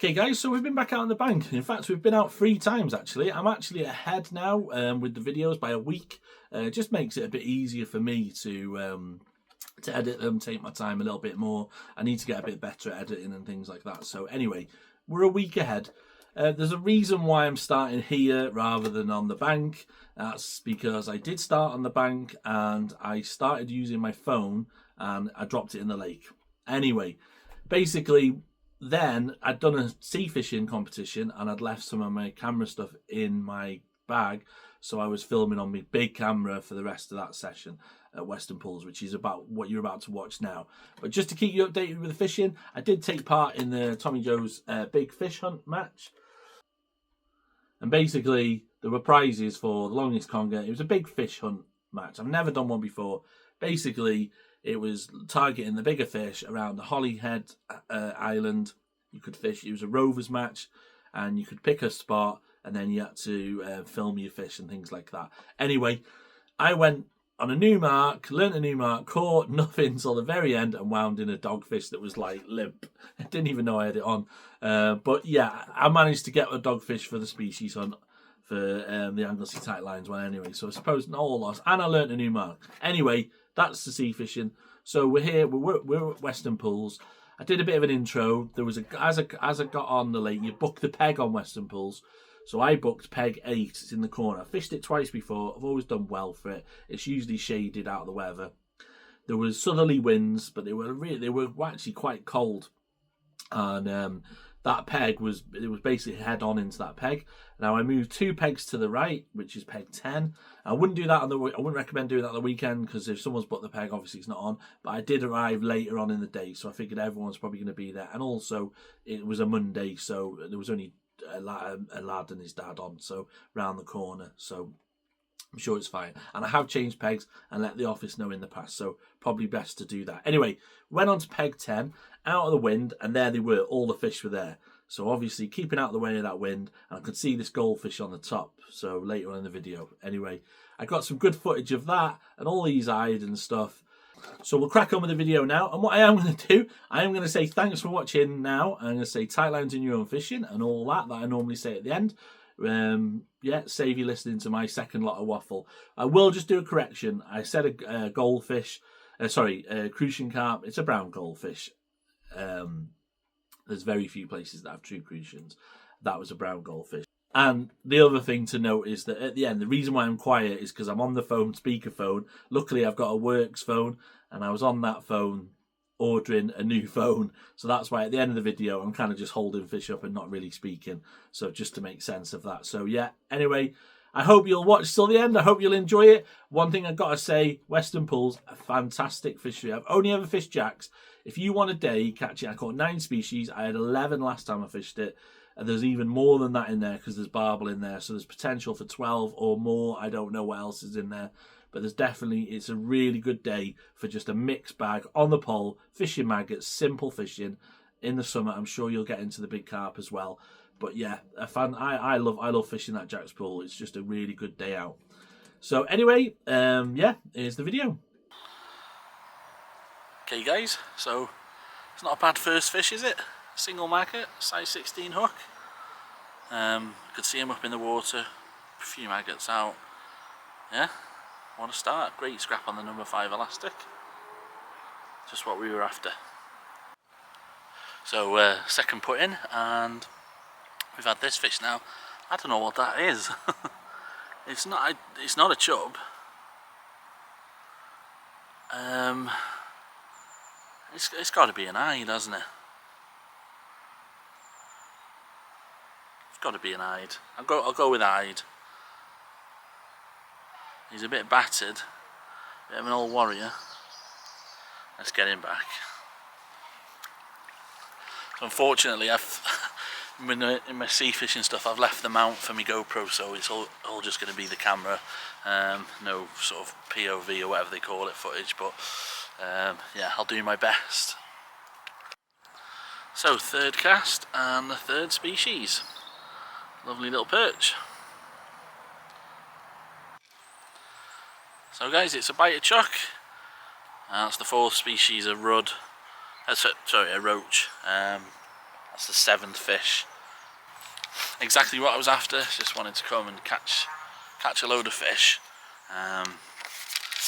Okay guys, so we've been back out on the bank. In fact, we've been out 3 times actually. I'm actually ahead now with the videos by a week. It just makes it a bit easier for me to edit them, take my time a little bit more. I need to get a bit better at editing and things like that. So anyway, we're a week ahead. There's a reason why I'm starting here rather than on the bank. That's because I did start on the bank and I started using my phone and I dropped it in the lake. Anyway, basically, then I'd done a sea fishing competition and I'd left some of my camera stuff in my bag, so I was filming on my big camera for the rest of that session at Weston Pools, which is about what you're about to watch now. But just to keep you updated with the fishing, I did take part in the Tommy Joe's big fish hunt match, and basically there were prizes for the longest conger. It was a big fish hunt match. I've never done one before. Basically, it was targeting the bigger fish around the Holyhead Island. You could fish. It was a rovers match, and you could pick a spot, and then you had to film your fish and things like that. Anyway, I went on a new mark, learnt a new mark, caught nothing till the very end, and wound in a dogfish that was like limp. I didn't even know I had it on. But yeah, I managed to get a dogfish for the species hunt for the Anglesey tight lines one anyway. So I suppose not all lost, and I learnt a new mark. Anyway, that's the sea fishing. So we're here. We're at Weston Pools. I did a bit of an intro. There was as I got on the lake, you book the peg on Weston Pools. So I booked peg 8. It's in the corner. I fished it twice before. I've always done well for it. It's usually shaded out of the weather. There was southerly winds, but they were actually quite cold. And that peg was basically head on into that peg. Now I moved 2 pegs to the right, which is peg 10. I wouldn't do that I wouldn't recommend doing that on the weekend, because if someone's booked the peg, obviously it's not on. But I did arrive later on in the day, so I figured everyone's probably going to be there. And also it was a Monday, so there was only a lad and his dad on, so round the corner. So I'm sure it's fine. And I have changed pegs and let the office know in the past, so probably best to do that. Anyway, went on to peg 10, out of the wind, and there they were. All the fish were there. So obviously keeping out of the way of that wind, and I could see this goldfish on the top, so later on in the video. Anyway, I got some good footage of that, and all these eyed and stuff. So we'll crack on with the video now, and what I am going to do, I am going to say thanks for watching now. I'm going to say tight lines in your own fishing and all that I normally say at the end. Yeah, save you listening to my second lot of waffle. I will just do a correction. I said a goldfish, a crucian carp. It's a brown goldfish. There's very few places that have true crucians. That was a brown goldfish. And the other thing to note is that at the end, the reason why I'm quiet is because I'm on the phone, speakerphone. Luckily, I've got a works phone, and I was on that phone ordering a new phone. So that's why at the end of the video, I'm kind of just holding fish up and not really speaking. So just to make sense of that. So yeah, anyway, I hope you'll watch till the end. I hope you'll enjoy it. One thing I've got to say, Weston Pools, a fantastic fishery. I've only ever fished jacks. If you want a day catching, I caught 9 species. I had 11 last time I fished it. And there's even more than that in there because there's barbel in there. So there's potential for 12 or more. I don't know what else is in there. But there's definitely, it's a really good day for just a mixed bag on the pole, fishing maggots, simple fishing. In the summer, I'm sure you'll get into the big carp as well. But yeah, I love fishing that Jack's Pool. It's just a really good day out. So anyway, yeah, here's the video. Okay guys, so it's not a bad first fish, is it? Single maggot, size 16 hook. Could see him up in the water, a few maggots out. Yeah, what a start. Great scrap on the number 5 elastic. Just what we were after. So second put in, and we've had this fish now. I don't know what that is. It's not a chub. It's got to be an eyed, hasn't it? It's got to be an eyed. I'll go with eyed. He's a bit battered, bit of an old warrior. Let's get him back. So unfortunately, in my sea fishing stuff, I've left the mount for my GoPro, so it's all just going to be the camera. No sort of POV or whatever they call it footage, but yeah, I'll do my best. So third cast and the third species. Lovely little perch. So guys, it's a biter chuck. That's the 4th species of rudd. Sorry, a roach. That's the 7th fish. Exactly what I was after. Just wanted to come and catch a load of fish.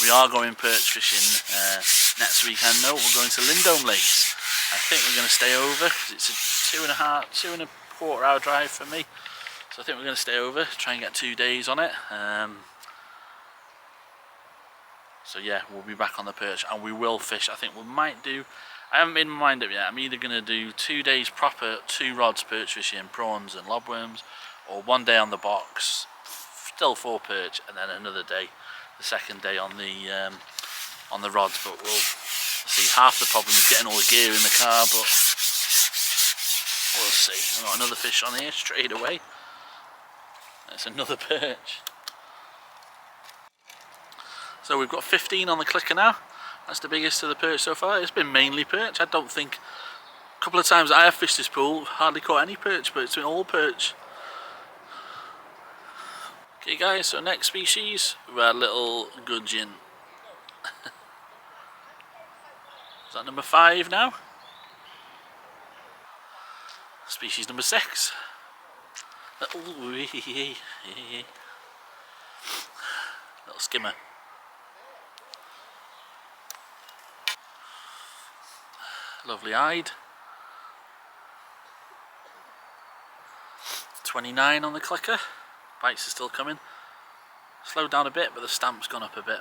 We are going perch fishing next weekend. No, we're going to Lindome Lakes. I think we're going to stay over because it's a 2.25 hour drive for me. So I think we're going to stay over, try and get 2 days on it. So yeah, we'll be back on the perch and we will fish. I think we might do, I haven't made my mind up yet. I'm either going to do 2 days proper 2 rods perch fishing, prawns and lobworms, or 1 day on the box, still 4 perch, and then another day, the second day on the rods. But we'll see. Half the problem is getting all the gear in the car, but we'll see. I've got another fish on here straight away. It's another perch. So we've got 15 on the clicker now. That's the biggest of the perch so far. It's been mainly perch. I don't think, a couple of times I have fished this pool, hardly caught any perch, but it's been all perch. Okay guys, so next species, we've had little gudgeon. Is that number 5 now? Species number 6. Little skimmer. Lovely eyed. 29 on the clicker. Bites are still coming. Slowed down a bit, but the stamp's gone up a bit.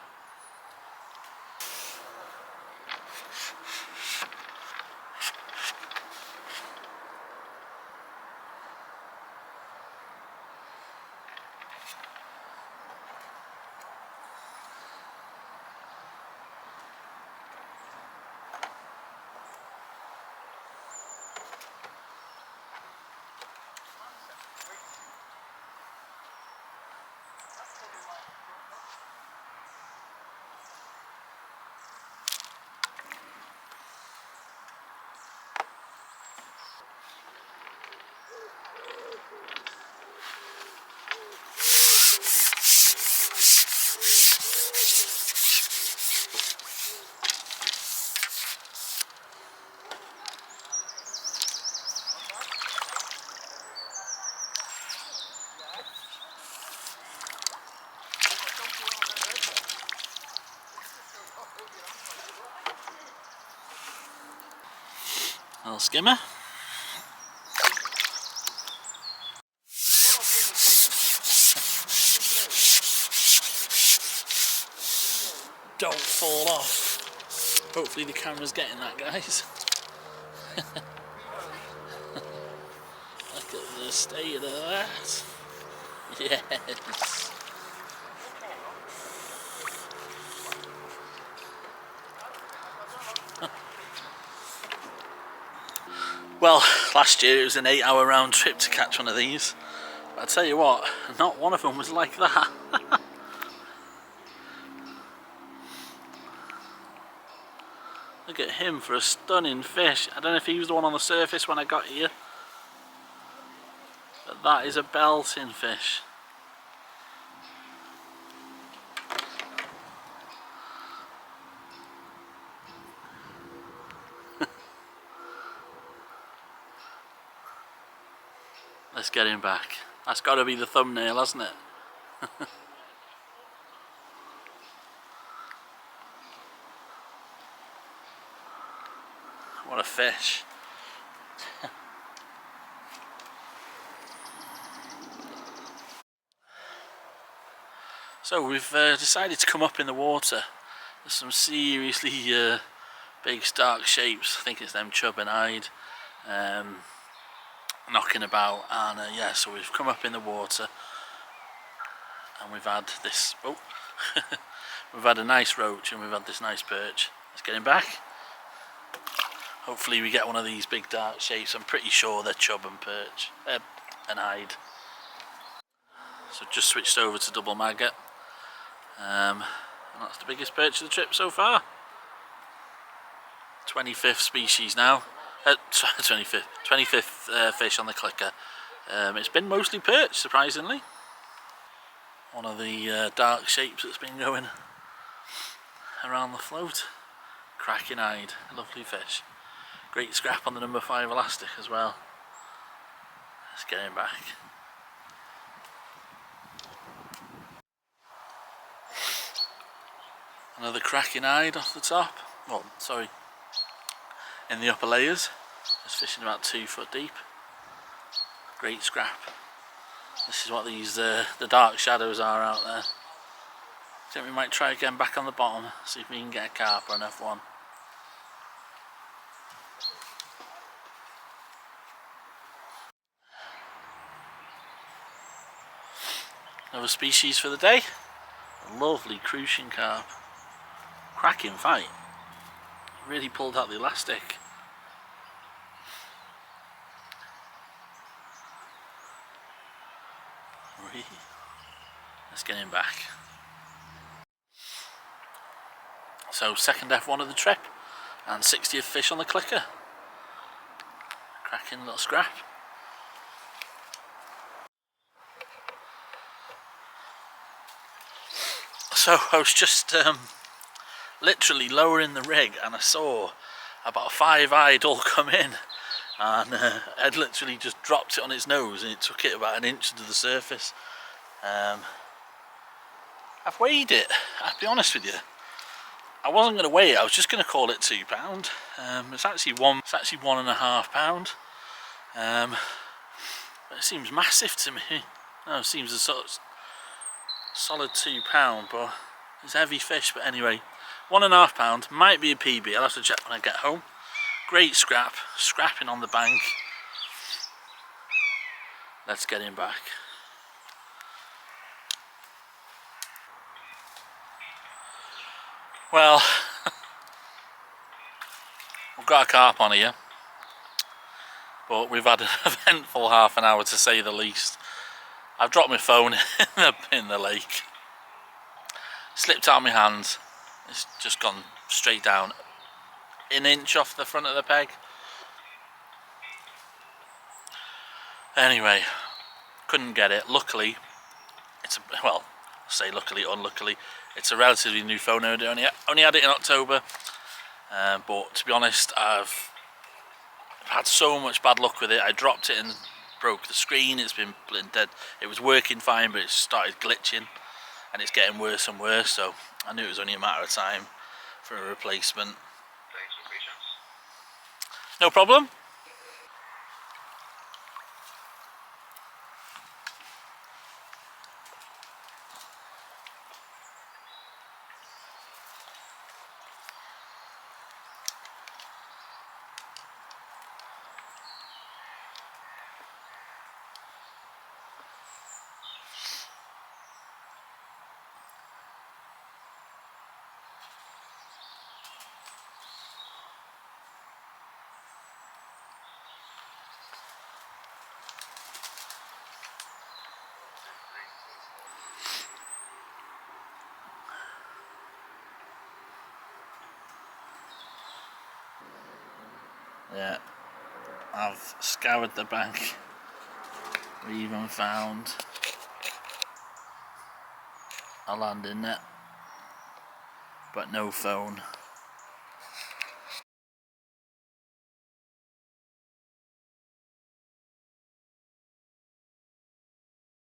Little skimmer. Don't fall off. Hopefully the camera's getting that, guys. Look at the state of that. Yes. Well, last year it was an 8-hour round trip to catch one of these. But I tell you what, not one of them was like that. Look at him for a stunning fish. I don't know if he was the one on the surface when I got here, but that is a belting fish. Let's get him back. That's got to be the thumbnail, hasn't it? What a fish. So we've decided to come up in the water. There's some seriously big stark shapes. I think it's them chub and eyed. Knocking about, and yeah, so we've come up in the water and we've had this, we've had a nice roach and we've had this nice perch. Let's get him back. Hopefully we get one of these big dark shapes. I'm pretty sure they're chub and perch and hide. So just switched over to double maggot, and that's the biggest perch of the trip so far. 25th species now. 25th fish on the clicker. It's been mostly perch, surprisingly. One of the dark shapes that's been going around the float. Cracking eyed, lovely fish. Great scrap on the number 5 elastic as well. Let's get him back. Another cracking hide off the top. Well, sorry, in the upper layers. Just fishing about 2 foot deep. Great scrap. This is what these the dark shadows are out there. I think we might try again back on the bottom, see if we can get a carp or an F1. Another species for the day. A lovely crucian carp. Cracking fight. Really pulled out the elastic. Let's get him back. So second F1 of the trip and 60th fish on the clicker. Cracking little scrap. So I was just literally lowering the rig and I saw about 5-eyed all come in, and Ed literally just dropped it on its nose and it took it about an inch to the surface. I've weighed it, I'll be honest with you. I wasn't going to weigh it, I was just going to call it £2. It's actually 1.5 pound. But it seems massive to me. No, it seems a sort of solid £2, but it's heavy fish. But anyway, 1.5 pound, might be a PB, I'll have to check when I get home. Great scrap, scrapping on the bank. Let's get him back. Well, we've got a carp on here, but we've had an eventful half an hour to say the least. I've dropped my phone in the lake, slipped out of my hands, it's just gone straight down, an inch off the front of the peg. Anyway, couldn't get it. Luckily, well, I say luckily, unluckily, it's a relatively new phone. I only had it in October, but to be honest, I've had so much bad luck with it. I dropped it and broke the screen. It's been dead. It was working fine, but it started glitching, and it's getting worse and worse. So I knew it was only a matter of time for a replacement. No problem. Yeah, I've scoured the bank. We even found a landing net, but no phone.